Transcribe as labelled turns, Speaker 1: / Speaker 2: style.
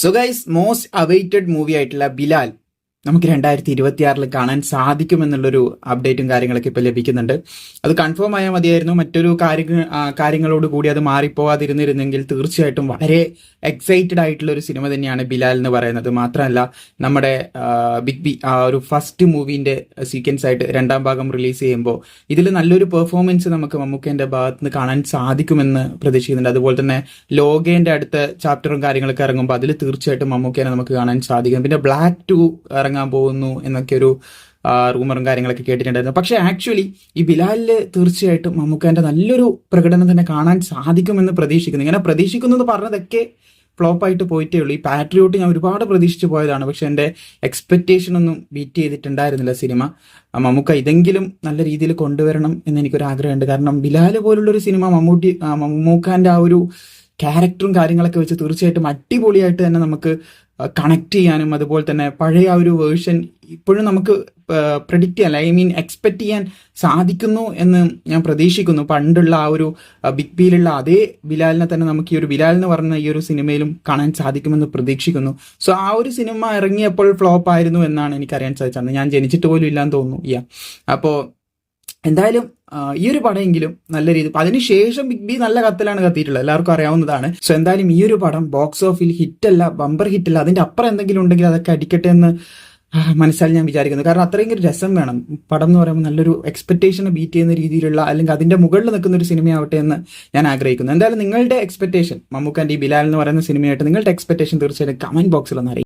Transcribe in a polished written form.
Speaker 1: So guys, most awaited movie ആയിട്ടുള്ള ബിലാൽ നമുക്ക് 2026 കാണാൻ സാധിക്കുമെന്നുള്ളൊരു അപ്ഡേറ്റും കാര്യങ്ങളൊക്കെ ഇപ്പോൾ ലഭിക്കുന്നുണ്ട്. അത് കൺഫേം ആയാൽ മതിയായിരുന്നു. മറ്റൊരു കാര്യങ്ങളോട് കൂടി അത് മാറിപ്പോവാതിരുന്നിരുന്നെങ്കിൽ തീർച്ചയായിട്ടും വളരെ എക്സൈറ്റഡ് ആയിട്ടുള്ള ഒരു സിനിമ തന്നെയാണ് ബിലാൽ എന്ന് പറയുന്നത്. മാത്രമല്ല, നമ്മുടെ ബിഗ് ബി ഒരു ഫസ്റ്റ് മൂവിൻ്റെ സീക്വൻസ് ആയിട്ട് രണ്ടാം ഭാഗം റിലീസ് ചെയ്യുമ്പോൾ ഇതിൽ നല്ലൊരു പെർഫോമൻസ് നമുക്ക് മമ്മൂക്കേൻ്റെ ഭാഗത്ത് നിന്ന് കാണാൻ സാധിക്കുമെന്ന് പ്രതീക്ഷിക്കുന്നുണ്ട്. അതുപോലെ തന്നെ ലോകേൻ്റെ അടുത്ത ചാപ്റ്ററും കാര്യങ്ങളൊക്കെ ഇറങ്ങുമ്പോൾ അതിൽ തീർച്ചയായിട്ടും മമ്മൂക്കേനെ നമുക്ക് കാണാൻ സാധിക്കും. പിന്നെ ബ്ലാക്ക് 2 ഇറങ്ങാൻ പോകുന്നു എന്നൊക്കെ ഒരു റൂമറും കാര്യങ്ങളൊക്കെ കേട്ടിട്ടുണ്ടായിരുന്നു. പക്ഷേ ആക്ച്വലി ഈ ബിലാലിൽ തീർച്ചയായിട്ടും മമ്മൂക്കേൻ്റെ നല്ലൊരു പ്രകടനം തന്നെ കാണാൻ സാധിക്കുമെന്ന് പ്രതീക്ഷിക്കുന്നു. ഇങ്ങനെ പ്രതീക്ഷിക്കുന്നു എന്ന് പറഞ്ഞതൊക്കെ ഫ്ലോപ്പായിട്ട് പോയിട്ടേ ഉള്ളൂ. ഈ പാട്രിയോട്ട് ഞാൻ ഒരുപാട് പ്രതീക്ഷിച്ച് പോയതാണ്, പക്ഷെ എൻ്റെ എക്സ്പെക്റ്റേഷൻ ഒന്നും ബീറ്റ് ചെയ്തിട്ടുണ്ടായിരുന്നില്ല സിനിമ. മമ്മൂക്ക ഇതെങ്കിലും നല്ല രീതിയിൽ കൊണ്ടുവരണം എന്ന് എനിക്കൊരു ആഗ്രഹമുണ്ട്. കാരണം ബിലാൽ പോലുള്ളൊരു സിനിമ മമ്മൂക്കാൻ്റെ ആ ഒരു ക്യാരക്ടറും കാര്യങ്ങളൊക്കെ വെച്ച് തീർച്ചയായിട്ടും അടിപൊളിയായിട്ട് തന്നെ നമുക്ക് കണക്ട് ചെയ്യാനും അതുപോലെ തന്നെ പഴയ ആ ഒരു വേർഷൻ ഇപ്പോഴും നമുക്ക് പ്രെഡിക്റ്റ് ചെയ്യാൻ എക്സ്പെക്ട് ചെയ്യാൻ സാധിക്കുന്നു എന്ന് ഞാൻ പ്രതീക്ഷിക്കുന്നു. പണ്ടുള്ള ആ ഒരു ബിഗ് ബിയിലുള്ള അതേ ബിലാലിനെ തന്നെ നമുക്ക് ഈ ഒരു ബിലാൽ എന്ന് പറഞ്ഞ ഈ ഒരു സിനിമയിലും കാണാൻ സാധിക്കുമെന്ന് പ്രതീക്ഷിക്കുന്നു. സോ ആ ഒരു സിനിമ ഇറങ്ങിയപ്പോൾ ഫ്ലോപ്പ് ആയിരുന്നു എന്നാണ് എനിക്കറിയാൻ സാധിച്ചത്. ഞാൻ ജനിച്ചിട്ട് പോലും ഇല്ലാന്ന് തോന്നുന്നു. അപ്പോൾ എന്തായാലും ഈ ഒരു പടമെങ്കിലും നല്ല രീതി, അതിനുശേഷം ബിഗ് ബി നല്ല കത്തിലാണ് കത്തിയിട്ടുള്ളത്, എല്ലാവർക്കും അറിയാവുന്നതാണ്. സോ എന്തായാലും ഈ ഒരു പടം ബോക്സ് ഓഫിൽ ഹിറ്റല്ല, ബമ്പർ ഹിറ്റല്ല, അതിൻ്റെ അപ്പുറം എന്തെങ്കിലും ഉണ്ടെങ്കിൽ അതൊക്കെ അടിക്കട്ടെ എന്ന് മനസ്സിൽ ഞാൻ വിചാരിക്കുന്നു. കാരണം അത്രയും ഒരു രസം വേണം പടം എന്ന് പറയുമ്പോൾ. നല്ലൊരു എക്സ്പെക്ടേഷനെ ബീറ്റ് ചെയ്യുന്ന രീതിയിലുള്ള അല്ലെങ്കിൽ അതിൻ്റെ മുകളിൽ നിൽക്കുന്ന ഒരു സിനിമയാവട്ടെ എന്ന് ഞാൻ ആഗ്രഹിക്കുന്നു. എന്തായാലും നിങ്ങളുടെ എക്സ്പെക്ടേഷൻ മമ്മൂക്കാൻ്റെ ഈ ബിലാൽ എന്ന് പറയുന്ന സിനിമയായിട്ട് നിങ്ങളുടെ എക്സ്പെക്ടേഷൻ തീർച്ചയായിട്ടും കമൻറ്റ് ബോക്സിൽ ഒന്ന് അറിയിക്കും.